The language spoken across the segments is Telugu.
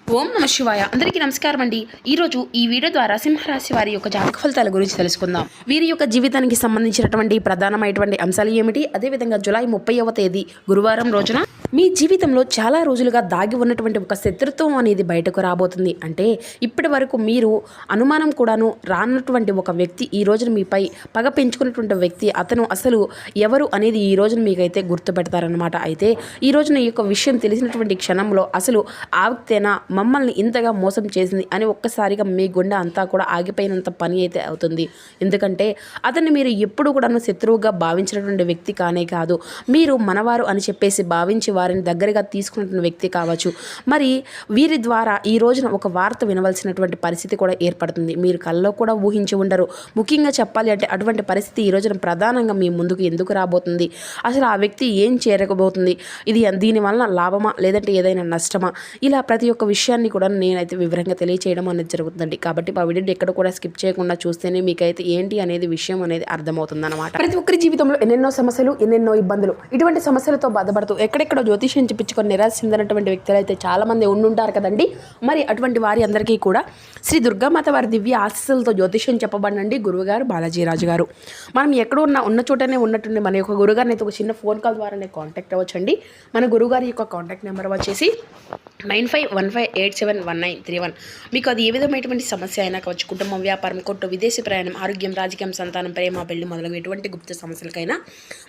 ఓం నమ శివాయ. అందరికీ నమస్కారం అండి. ఈరోజు ఈ వీడియో ద్వారా సింహరాశి వారి యొక్క జాతక ఫలితాల గురించి తెలుసుకుందాం. వీరి యొక్క జీవితానికి సంబంధించినటువంటి ప్రధానమైనటువంటి అంశాలు ఏమిటి, అదేవిధంగా జూలై 30వ తేదీ గురువారం రోజున మీ జీవితంలో చాలా రోజులుగా దాగి ఉన్నటువంటి ఒక శత్రుత్వం అనేది బయటకు రాబోతుంది. అంటే ఇప్పటి వరకు మీరు అనుమానం కూడాను రానటువంటి ఒక వ్యక్తి ఈ రోజున మీపై పగ పెంచుకున్నటువంటి వ్యక్తి, అతను అసలు ఎవరు అనేది ఈ రోజున మీకైతే గుర్తుపెడతారనమాట. అయితే ఈ రోజున ఈ యొక్క విషయం తెలిసినటువంటి క్షణంలో అసలు ఆ వ్యక్తేనా మమ్మల్ని ఇంతగా మోసం చేసింది అని ఒక్కసారిగా మీ గుండె అంతా కూడా ఆగిపోయినంత పని అయితే అవుతుంది. ఎందుకంటే అతన్ని మీరు ఎప్పుడు కూడాను శత్రువుగా భావించినటువంటి వ్యక్తి కానే కాదు, మీరు మనవారు అని చెప్పేసి భావించి వారిని దగ్గరగా తీసుకున్న వ్యక్తి కావచ్చు. మరి వీరి ద్వారా ఈ రోజున ఒక వార్త వినవలసినటువంటి పరిస్థితి కూడా ఏర్పడుతుంది. మీరు కల్లో కూడా ఊహించి ఉండరు. ముఖ్యంగా చెప్పాలి అంటే అటువంటి పరిస్థితి ఈ రోజున ప్రధానంగా మీ ముందుకు ఎందుకు రాబోతుంది, అసలు ఆ వ్యక్తి ఏం చేరకపోతుంది, దీనివల్ల లాభమా లేదంటే ఏదైనా నష్టమా, ఇలా ప్రతి ఒక్క విషయాన్ని కూడా నేనైతే వివరంగా తెలియచేయడం అనేది జరుగుతుందండి. కాబట్టి ఆ వీడియోని ఎక్కడ కూడా స్కిప్ చేయకుండా చూస్తేనే మీకైతే ఏంటి అనేది విషయం అనేది అర్థమవుతుంది అనమాట. ప్రతి ఒక్కరి జీవితంలో ఎన్నెన్నో సమస్యలు, ఎన్నెన్నో ఇబ్బందులు, ఇటువంటి సమస్యలతో బాధపడుతూ ఎక్కడెక్కడో జ్యోతిష్యం చెప్పించుకొని నిరాశ చెందినటువంటి వ్యక్తులు అయితే చాలా మంది ఉండుంటారు కదండి. మరి అటువంటి వారి అందరికీ కూడా శ్రీ దుర్గామాత వారి దివ్య ఆశీస్సులతో జ్యోతిష్యం చెప్పబడినండి గురువుగారు బాలాజీరాజు గారు. మనం ఎక్కడ ఉన్న చోటనే ఉన్నట్టుండి మన యొక్క గురుగారిని అయితే ఒక చిన్న ఫోన్ కాల్ ద్వారానే కాంటాక్ట్ అవ్వచ్చండి. మన గురుగారి యొక్క కాంటాక్ట్ నెంబర్ వచ్చేసి 9515871931. మీకు అది ఏ విధమైనటువంటి సమస్య అయినా కావచ్చు, కుటుంబం, వ్యాపారం, కోర్టు, విదేశీ ప్రయాణం, ఆరోగ్యం, రాజకీయం, సంతానం, ప్రేమ, పెళ్లి మొదలగు ఎటువంటి గుప్త సమస్యలకైనా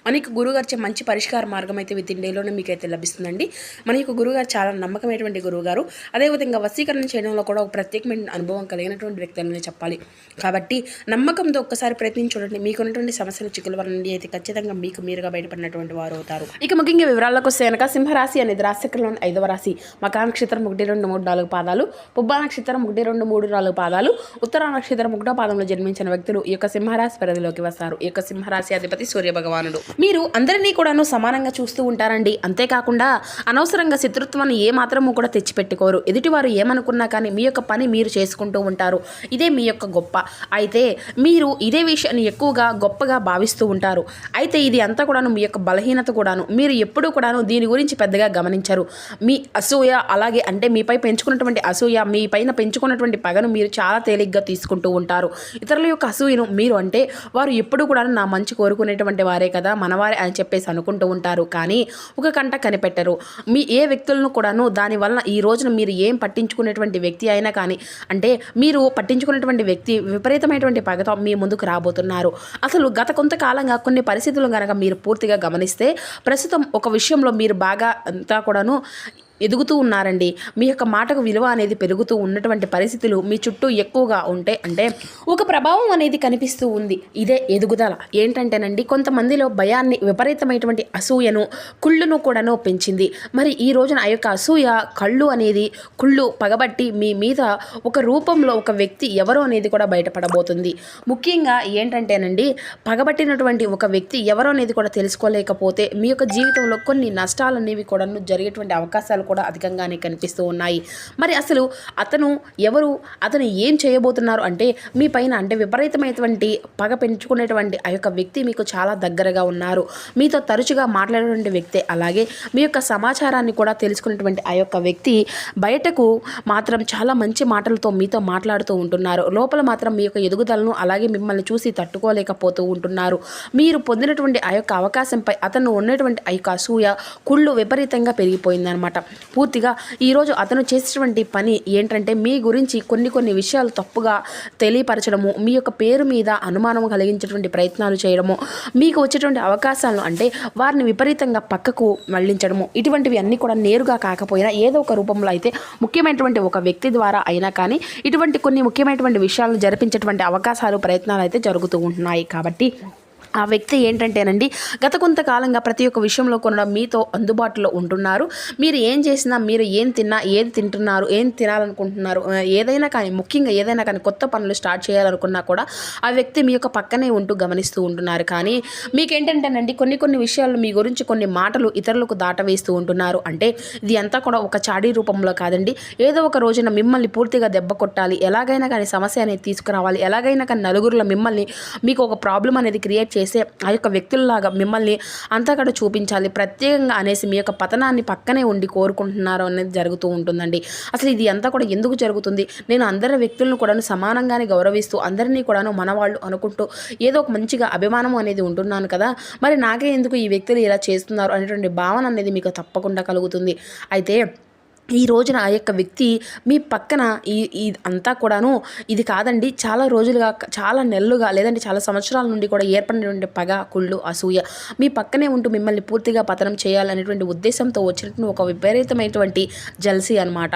మనకి గురుగారిచే మంచి పరిష్కార మార్గం అయితే విత్ ఇన్ డేలోనే మీకైతే లభిస్తుందండి. మన యొక్క గురుగారు చాలా నమ్మకమైనటువంటి గురువుగారు. అదేవిధంగా వశీకరణ చేయడంలో కూడా ఒక ప్రత్యేకమైన అనుభవం కలిగినటువంటి వ్యక్తి అని చెప్పాలి. కాబట్టి నమ్మకంతో ఒక్కసారి ప్రయత్నించి చూడండి. మీకున్నటువంటి సమస్యల చిక్కుల వల్ల నుండి అయితే ఖచ్చితంగా మీకు మీరుగా బయటపడినటువంటి వారు అవుతారు. ఇక ముఖ్యంగా వివరాలకు వస్తే కనుక సింహరాశి అనేది రాశిచక్రంలోని 5వ రాశి. మకా నక్షత్రం 1, 2, 3, 4 పాదాలు, పుబ్బా నక్షత్రం 1, 2, 3, 4 పాదాలు, ఉత్తర నక్షత్రం 1వ పాదంలో జన్మించిన వ్యక్తులు ఈ యొక్క సింహరాశి పరిధిలోకి వస్తారు. ఈ యొక్క సింహరాశి అధిపతి సూర్య భగవానుడు. మీరు అందరినీ కూడాను సమానంగా చూస్తూ ఉంటారండి. అంతేకాకుండా అనవసరంగా శత్రుత్వాన్ని ఏ మాత్రము కూడా తెచ్చిపెట్టుకోరు. ఎదుటివారు ఏమనుకున్నా కానీ మీ యొక్క పని మీరు చేసుకుంటూ ఉంటారు. ఇదే మీ యొక్క గొప్ప. అయితే మీరు ఇదే విషయాన్ని ఎక్కువగా గొప్పగా భావిస్తూ ఉంటారు. అయితే ఇది అంతా కూడాను మీ యొక్క బలహీనత కూడాను. మీరు ఎప్పుడూ కూడాను దీని గురించి పెద్దగా గమనించరు. మీ అసూయ, అలాగే అంటే మీపై పెంచుకున్నటువంటి అసూయ, మీ పైన పెంచుకున్నటువంటి పగను మీరు చాలా తేలిగ్గా తీసుకుంటూ ఉంటారు. ఇతరుల యొక్క అసూయను మీరు అంటే వారు ఎప్పుడు కూడా నా మంచి కోరుకునేటువంటి వారే కదా, మనవారే అని చెప్పేసి అనుకుంటూ ఉంటారు. కానీ ఒక కంట కనిపెట్టరు. మీ ఏ వ్యక్తులను కూడాను దానివల్ల ఈ రోజున మీరు ఏం పట్టించుకునేటువంటి వ్యక్తి అయినా కానీ, అంటే మీరు పట్టించుకునేటువంటి వ్యక్తి విపరీతమైనటువంటి పగతో మీ ముందుకు రాబోతున్నారు. అసలు గత కొంతకాలంగా కొన్ని పరిస్థితులు కనుక మీరు పూర్తిగా గమనిస్తే ప్రస్తుతం ఒక విషయంలో మీరు బాగా అంతా కూడాను ఎదుగుతూ ఉన్నారండి. మీ యొక్క మాటకు విలువ అనేది పెరుగుతూ ఉన్నటువంటి పరిస్థితులు మీ చుట్టూ ఎక్కువగా ఉంటే అంటే ఒక ప్రభావం అనేది కనిపిస్తూ ఉంది. ఇదే ఎదుగుదల. ఏంటంటేనండి కొంతమందిలో భయాన్ని, విపరీతమైనటువంటి అసూయను, కుళ్ళును కూడాను పెంచింది. మరి ఈ రోజున ఆ యొక్క అసూయ, కళ్ళు అనేది కుళ్ళు పగబట్టి మీ మీద ఒక రూపంలో ఒక వ్యక్తి ఎవరు అనేది కూడా బయటపడబోతుంది. ముఖ్యంగా ఏంటంటేనండి పగబట్టినటువంటి ఒక వ్యక్తి ఎవరు అనేది కూడా తెలుసుకోలేకపోతే మీ యొక్క జీవితంలో కొన్ని నష్టాలు అనేవి కూడా జరిగేటువంటి అవకాశాలు కూడా అధికంగానే కనిపిస్తూ ఉన్నాయి. మరి అసలు అతను ఎవరు, అతను ఏం చేయబోతున్నారు అంటే మీ పైన అంటే విపరీతమైనటువంటి పగ పెంచుకునేటువంటి ఆ యొక్క వ్యక్తి మీకు చాలా దగ్గరగా ఉన్నారు. మీతో తరచుగా మాట్లాడేటువంటి వ్యక్తే. అలాగే మీ యొక్క సమాచారాన్ని కూడా తెలుసుకునేటువంటి ఆ యొక్క వ్యక్తి బయటకు మాత్రం చాలా మంచి మాటలతో మీతో మాట్లాడుతూ ఉంటున్నారు. లోపల మాత్రం మీ యొక్క ఎదుగుదలను అలాగే మిమ్మల్ని చూసి తట్టుకోలేకపోతూ ఉంటున్నారు. మీరు పొందినటువంటి ఆ యొక్క అవకాశంపై అతను ఉన్నటువంటి ఆ యొక్క అసూయ, కుళ్ళు విపరీతంగా పెరిగిపోయిందనమాట. పూర్తిగా ఈరోజు అతను చేసేటువంటి పని ఏంటంటే మీ గురించి కొన్ని విషయాలు తప్పుగా తెలియపరచడము, మీ యొక్క పేరు మీద అనుమానం కలిగించేటువంటి ప్రయత్నాలు చేయడము, మీకు వచ్చేటువంటి అవకాశాలను అంటే వారిని విపరీతంగా పక్కకు మళ్లించడము, ఇటువంటివి అన్నీ కూడా నేరుగా కాకపోయినా ఏదో ఒక రూపంలో అయితే ముఖ్యమైనటువంటి ఒక వ్యక్తి ద్వారా అయినా కానీ ఇటువంటి కొన్ని ముఖ్యమైనటువంటి విషయాలను జరిపించేటువంటి అవకాశాలు, ప్రయత్నాలు అయితే జరుగుతూ ఉంటున్నాయి. కాబట్టి ఆ వ్యక్తి ఏంటంటేనండి గత కొంతకాలంగా ప్రతి ఒక్క విషయంలో కూడా మీతో అందుబాటులో ఉంటున్నారు. మీరు ఏం చేసినా, మీరు ఏం తిన్నా, ఏది తింటున్నారు, ఏం తినాలనుకుంటున్నారు, ఏదైనా కానీ ముఖ్యంగా ఏదైనా కానీ కొత్త పనులు స్టార్ట్ చేయాలనుకున్నా కూడా ఆ వ్యక్తి మీ యొక్క పక్కనే ఉంటూ గమనిస్తూ ఉంటున్నారు. కానీ మీకేంటంటేనండి కొన్ని విషయాలు మీ గురించి కొన్ని మాటలు ఇతరులకు దాటవేస్తూ ఉంటున్నారు. అంటే ఇది అంతా కూడా ఒక చాడీ రూపంలో కాదండి. ఏదో ఒక రోజున మిమ్మల్ని పూర్తిగా దెబ్బ కొట్టాలి, ఎలాగైనా కానీ సమస్య అనేది తీసుకురావాలి, ఎలాగైనా కానీ నలుగురిలో మిమ్మల్ని మీకు ఒక ప్రాబ్లం అనేది క్రియేట్ చేసే ఆ యొక్క వ్యక్తుల్లాగా మిమ్మల్ని అంతా కూడా చూపించాలి ప్రత్యేకంగా అనేసి మీ యొక్క పతనాన్ని పక్కనే ఉండి కోరుకుంటున్నారు అనేది జరుగుతూ ఉంటుందండి. అసలు ఇది అంతా కూడా ఎందుకు జరుగుతుంది? నేను అందరి వ్యక్తులను కూడాను సమానంగానే గౌరవిస్తూ అందరినీ కూడాను మనవాళ్ళు అనుకుంటూ ఏదో ఒక మంచిగా అభిమానం అనేది ఉంటున్నాను కదా, మరి నాకే ఎందుకు ఈ వ్యక్తులు ఇలా చేస్తున్నారు అనేటువంటి భావన అనేది మీకు తప్పకుండా కలుగుతుంది. అయితే ఈ రోజున ఆ యొక్క వ్యక్తి మీ పక్కన ఈ అంతా కూడాను ఇది కాదండి, చాలా రోజులుగా చాలా నెలలుగా లేదంటే చాలా సంవత్సరాల నుండి కూడా ఏర్పడినటువంటి పగ, కుళ్ళు, అసూయ మీ పక్కనే ఉంటూ మిమ్మల్ని పూర్తిగా పతనం చేయాలనేటువంటి ఉద్దేశంతో వచ్చినటువంటి ఒక విపరీతమైనటువంటి జల్సీ అనమాట.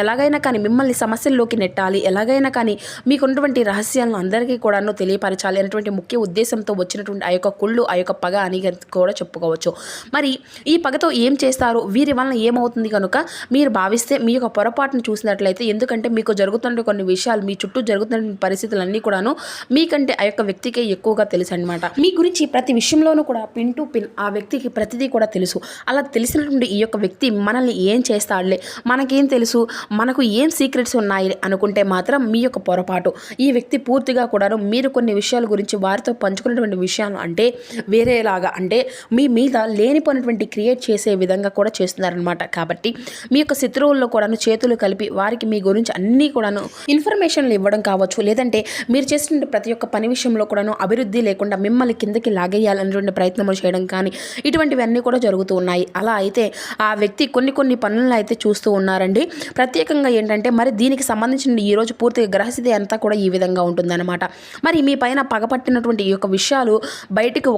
ఎలాగైనా కానీ మిమ్మల్ని సమస్యల్లోకి నెట్టాలి, ఎలాగైనా కానీ మీకున్నటువంటి రహస్యాలను అందరికీ కూడాను తెలియపరచాలి అనేటువంటి ముఖ్య ఉద్దేశంతో వచ్చినటువంటి ఆ యొక్క కుళ్ళు, ఆ యొక్క పగ అని కూడా చెప్పుకోవచ్చు. మరి ఈ పగతో ఏం చేస్తారు, వీరి వలన ఏమవుతుంది కనుక మీరు భావిస్తే మీ యొక్క పొరపాటును చూసినట్లయితే, ఎందుకంటే మీకు జరుగుతున్న కొన్ని విషయాలు, మీ చుట్టూ జరుగుతున్న పరిస్థితులన్నీ కూడాను మీకంటే ఆ యొక్క వ్యక్తికే ఎక్కువగా తెలుసు అనమాట. మీ గురించి ప్రతి విషయంలోనూ కూడా పిన్ టు పిన్ ఆ వ్యక్తికి ప్రతిదీ కూడా తెలుసు. అలా తెలిసినటువంటి ఈ యొక్క వ్యక్తి మనల్ని ఏం చేస్తాడులే, మనకేం తెలుసు, మనకు ఏం సీక్రెట్స్ ఉన్నాయి అనుకుంటే మాత్రం మీ యొక్క పొరపాటు. ఈ వ్యక్తి పూర్తిగా కూడాను మీరు కొన్ని విషయాల గురించి వారితో పంచుకున్నటువంటి విషయాలు అంటే వేరేలాగా, అంటే మీ మీద లేనిపోయినటువంటి క్రియేట్ చేసే విధంగా కూడా చేస్తున్నారనమాట. కాబట్టి మీ యొక్క శత్రువుల్లో కూడాను చేతులు కలిపి వారికి మీ గురించి అన్నీ కూడాను ఇన్ఫర్మేషన్లు ఇవ్వడం కావచ్చు, లేదంటే మీరు చేసిన ప్రతి ఒక్క పని విషయంలో కూడాను అభివృద్ధి లేకుండా మిమ్మల్ని కిందకి లాగేయాలనేటువంటి ప్రయత్నములు చేయడం కానీ ఇటువంటివన్నీ కూడా జరుగుతూ ఉన్నాయి. అలా అయితే ఆ వ్యక్తి కొన్ని పనులను అయితే చూస్తూ ఉన్నారండి. ప్రత్యేకంగా ఏంటంటే మరి దీనికి సంబంధించిన ఈరోజు పూర్తిగా గ్రహస్థితి అంతా కూడా ఈ విధంగా ఉంటుందన్నమాట. మరి మీ పైన పగపట్టినటువంటి ఈ యొక్క విషయాలు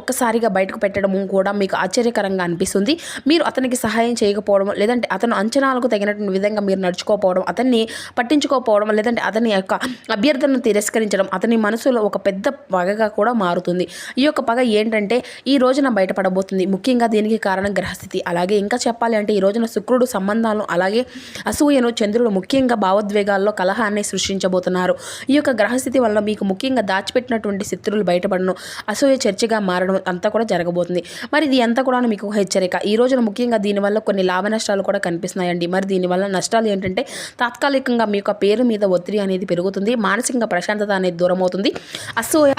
ఒక్కసారిగా బయటకు పెట్టడము కూడా మీకు ఆశ్చర్యకరంగా అనిపిస్తుంది. మీరు అతనికి సహాయం చేయకపోవడం, లేదంటే అతను అంచనాలకు తగినటువంటి విధంగా మీరు నడుచుకోకపోవడం, అతన్ని పట్టించుకోకపోవడం, లేదంటే అతని యొక్క అభ్యర్థనను తిరస్కరించడం అతని మనసులో ఒక పెద్ద పగగా కూడా మారుతుంది. ఈ యొక్క పగ ఏంటంటే ఈ రోజున బయటపడబోతుంది. ముఖ్యంగా దీనికి కారణం గ్రహస్థితి. అలాగే ఇంకా చెప్పాలి అంటే ఈ రోజున శుక్రుడు సంబంధాలను, అలాగే అసూయను, చంద్రుడు ముఖ్యంగా భావోద్వేగాల్లో కలహాన్ని సృష్టించబోతున్నారు. ఈ యొక్క గ్రహస్థితి వల్ల మీకు ముఖ్యంగా దాచిపెట్టినటువంటి శత్రువులు బయటపడడం, అసూయ చర్చగా మారడం అంతా కూడా జరగబోతుంది. మరి ఇది అంతా కూడా మీకు హెచ్చరిక. ఈ రోజున ముఖ్యంగా దీనివల్ల కొన్ని లాభ నష్టాలు కూడా కనిపిస్తున్నాయండి. మరి దీనివల్ల నష్టాలు ఏంటంటే తాత్కాలికంగా మీ యొక్క పేరు మీద ఒత్తిడి అనేది పెరుగుతుంది, మానసికంగా ప్రశాంతత అనేది దూరం అవుతుంది,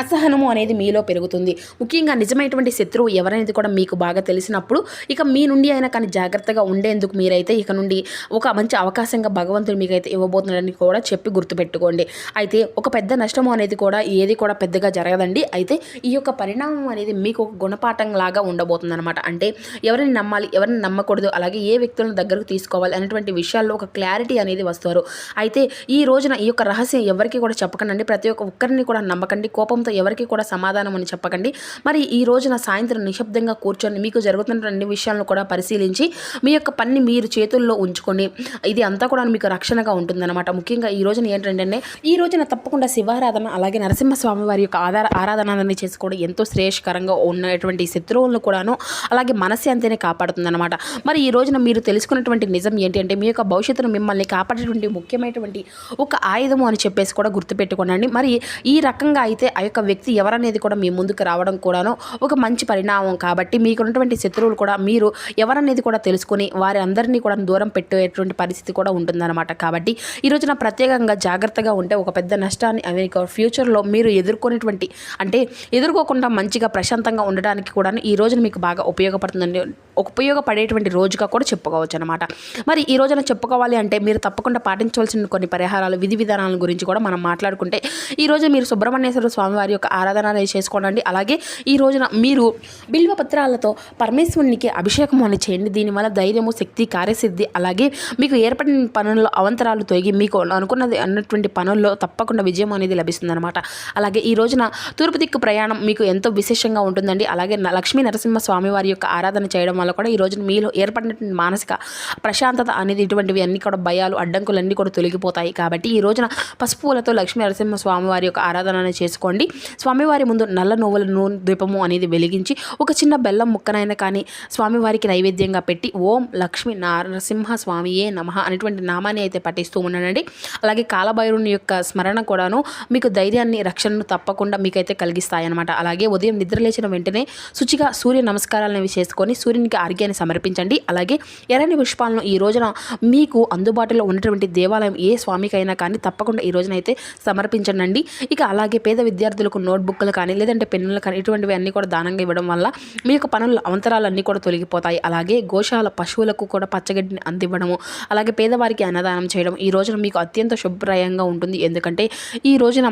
అసహనము అనేది మీలో పెరుగుతుంది. ముఖ్యంగా నిజమైనటువంటి శత్రువు ఎవరనేది కూడా మీకు బాగా తెలిసినప్పుడు ఇక మీ నుండి అయినా కానీ జాగ్రత్తగా ఉండేందుకు మీరైతే ఇక నుండి ఒక మంచి అవకాశంగా భగవంతుడు మీకైతే ఇవ్వబోతున్నాడని కూడా చెప్పి గుర్తుపెట్టుకోండి. అయితే ఒక పెద్ద నష్టము అనేది కూడా ఏది కూడా పెద్దగా జరగదండి. అయితే ఈ యొక్క పరిణామం అనేది మీకు ఒక గుణపాఠం లాగా ఉండబోతుంది అనమాట. అంటే ఎవరిని నమ్మాలి, ఎవరిని నమ్మకూడదు, అలాగే ఏ వ్యక్తులను దగ్గరకు తీసుకోవాలి అనేటువంటి విషయాల్లో ఒక క్లారిటీ అనేది వస్తారు. అయితే ఈ రోజున ఈ యొక్క రహస్యం ఎవరికి కూడా చెప్పకండి, ప్రతి ఒక్కరిని కూడా నమ్మకండి, కోపంతో ఎవరికి కూడా సమాధానం అని చెప్పకండి. మరి ఈ రోజున సాయంత్రం నిశ్శబ్దంగా కూర్చొని మీకు జరుగుతున్న అన్ని విషయాలను కూడా పరిశీలించి మీ యొక్క పని మీరు చేతుల్లో ఉంచుకొని ఇది అంతా కూడా మీకు రక్షణగా ఉంటుందన్నమాట. ముఖ్యంగా ఈ రోజున ఏంటంటే ఈ రోజున తప్పకుండా శివారాధన, అలాగే నరసింహస్వామి వారి యొక్క ఆరాధనని చేసుకోవడం ఎంతో శ్రేయస్కరంగా ఉన్నటువంటి శత్రువులను కూడాను అలాగే మనశ్శాంతిని కాపాడుతుందన్నమాట. మరి ఈ రోజున మీరు తెలుసుకున్నటువంటి నిజం ఏంటి అంటే మీ యొక్క భవిష్యత్తును మిమ్మల్ని కాపాడేటువంటి ముఖ్యమైనటువంటి ఒక ఆయుధము అని చెప్పేసి కూడా గుర్తుపెట్టుకోండి. మరి ఈ రకంగా అయితే ఆ యొక్క వ్యక్తి ఎవరనేది కూడా మీ ముందుకు రావడం కూడాను ఒక మంచి పరిణామం. కాబట్టి మీకున్నటువంటి శత్రువులు కూడా మీరు ఎవరనేది కూడా తెలుసుకొని వారి అందరినీ కూడా దూరం పెట్టేటువంటి పరిస్థితి కూడా ఉంటుందన్నమాట. కాబట్టి ఈ రోజున ప్రత్యేకంగా జాగ్రత్తగా ఉంటే ఒక పెద్ద నష్టాన్ని ఫ్యూచర్లో మీరు ఎదుర్కోకుండా మంచిగా ప్రశాంతంగా ఉండడానికి కూడా ఈ రోజున మీకు బాగా ఉపయోగపడేటువంటి రోజుగా కూడా చెప్పుకోవచ్చు అనమాట. మరి ఈ రోజున చెప్పుకోవాలి అంటే మీరు తప్పకుండా పాటించవలసిన కొన్ని పరిహారాలు, విధి విధానాల గురించి కూడా మనం మాట్లాడుకుంటే ఈ రోజు మీరు సుబ్రహ్మణ్యేశ్వర స్వామి వారి యొక్క ఆరాధన అనేది చేసుకోండి. అలాగే ఈ రోజున మీరు బిల్వ పత్రాలతో పరమేశ్వరునికి అభిషేకం అని చేయండి. దీనివల్ల ధైర్యము, శక్తి, కార్యసిద్ధి, అలాగే మీకు ఏర్పడిన పనుల్లో అవంతరాలు తొలగి మీకు అనుకున్నది అన్నటువంటి పనుల్లో తప్పకుండా విజయం అనేది లభిస్తుందన్నమాట. అలాగే ఈ రోజున తూర్పు దిక్కు ప్రయాణం మీకు ఎంతో విశేషంగా ఉంటుందండి. అలాగే లక్ష్మీ నరసింహ స్వామి వారి యొక్క ఆరాధన చేయడం వల్ల కూడా ఈ రోజున మీలో ఏర్పడినటువంటి మానసిక ప్రశాంతత అనేది ఇటువంటివి అన్ని కూడా భయాలు, అడ్డంకులన్నీ కూడా తొలగిపోతాయి. కాబట్టి ఈ రోజున పసుపు పూలతో లక్ష్మీ నరసింహ స్వామి వారి యొక్క ఆరాధన చేసుకోండి. స్వామివారి ముందు నల్ల నువ్వుల నూనె దీపము అనేది వెలిగించి ఒక చిన్న బెల్లం ముక్కనైనా కానీ స్వామివారికి నైవేద్యంగా పెట్టి ఓం లక్ష్మీ నరసింహ స్వామియే నమః అనేటువంటి నామాన్ని అయితే పఠిస్తూ ఉన్నానండి. అలాగే కాలభైరుని యొక్క స్మరణ కూడాను మీకు ధైర్యాన్ని, రక్షణను తప్పకుండా మీకైతే కలిగిస్తాయి అనమాట. అలాగే ఉదయం నిద్ర లేచిన వెంటనే శుచిగా సూర్య నమస్కారాలను చేసుకొని సూర్యునికి ఆర్ఘ్యాన్ని సమర్పించండి. అలాగే ఎర్రని పుష్పాలను ఈ రోజున రోజున మీకు అందుబాటులో ఉన్నటువంటి దేవాలయం ఏ స్వామికైనా కానీ తప్పకుండా ఈ రోజునైతే సమర్పించండి. ఇక అలాగే పేద విద్యార్థులకు నోట్బుక్లు కానీ లేదంటే పెన్నులు కానీ ఇటువంటివి అన్నీ కూడా దానంగా ఇవ్వడం వల్ల మీ యొక్క పనుల అవంతరాలన్నీ కూడా తొలగిపోతాయి. అలాగే గోశాల పశువులకు కూడా పచ్చగడ్డిని అందివ్వడము, అలాగే పేదవారికి అన్నదానం చేయడం ఈ రోజున మీకు అత్యంత శుభప్రాయంగా ఉంటుంది. ఎందుకంటే ఈ రోజున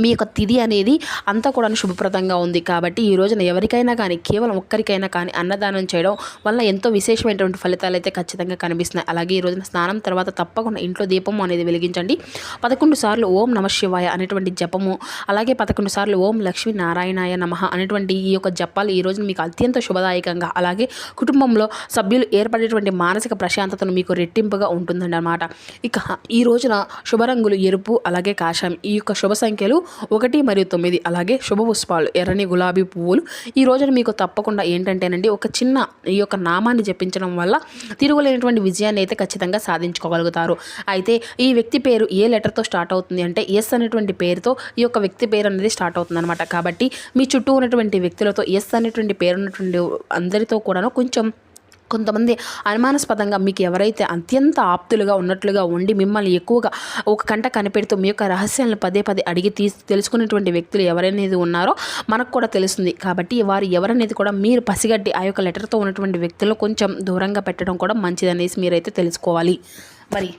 మీ యొక్క తిథి అనేది అంతా కూడా శుభప్రదంగా ఉంది. కాబట్టి ఈ రోజున ఎవరికైనా కానీ కేవలం ఒక్కరికైనా కానీ అన్నదానం చేయడం వల్ల ఎంతో విశేషమైనటువంటి ఫలితాలు అయితే ఖచ్చితంగా కనిపిస్తున్నాయి. అలాగే ఈ రోజున స్నానం తర్వాత తప్పకుండా ఇంట్లో దీపం అనేది వెలిగించండి. 11 సార్లు ఓం నమః శివాయ అనేటువంటి జపము, అలాగే 11 సార్లు ఓం లక్ష్మీ నారాయణాయ నమః అనేటువంటి ఈ యొక్క జపాలు ఈ రోజున మీకు అత్యంత శుభదాయకంగా, అలాగే కుటుంబంలో సభ్యులు ఏర్పడేటువంటి మానసిక ప్రశాంతతను మీకు రెట్టింపుగా ఉంటుందండి అన్నమాట. ఇక ఈ రోజున శుభరంగులు ఎరుపు, అలాగే కాషాయం. ఈ యొక్క శుభ సంఖ్యలు 1 మరియు 9. అలాగే శుభ పుష్పాలు ఎర్రని గులాబీ పువ్వులు. ఈ రోజున మీకు తప్పకుండా ఏంటంటేనండి ఒక చిన్న ఈ యొక్క నామాన్ని జపించడం వల్ల తిరుగులేనటువంటి విజయాన్ని అయితే ఖచ్చితంగా సాధించుకోగలుగుతారు. అయితే ఈ వ్యక్తి పేరు ఏ లెటర్తో స్టార్ట్ అవుతుంది అంటే ఎస్ అనేటువంటి పేరుతో ఈ యొక్క వ్యక్తి పేరు అనేది స్టార్ట్ అవుతుంది అనమాట. కాబట్టి మీ చుట్టూ ఉన్నటువంటి వ్యక్తులతో ఎస్ అనేటువంటి పేరు ఉన్నటువంటి అందరితో కూడాను కొంతమంది అనుమానాస్పదంగా మీకు ఎవరైతే అత్యంత ఆప్తులుగా ఉన్నట్లుగా ఉండి మిమ్మల్ని ఎక్కువగా ఒక కంట కనిపెడుతూ మీ యొక్క రహస్యాలను పదే అడిగి తెలుసుకునేటువంటి వ్యక్తులు ఎవరనేది ఉన్నారో మనకు కూడా తెలుస్తుంది. కాబట్టి వారు ఎవరనేది కూడా మీరు పసిగట్టి ఆ యొక్క లెటర్తో ఉన్నటువంటి వ్యక్తులను కొంచెం దూరంగా పెట్టడం కూడా మంచిదనేసి మీరైతే తెలుసుకోవాలి. మరి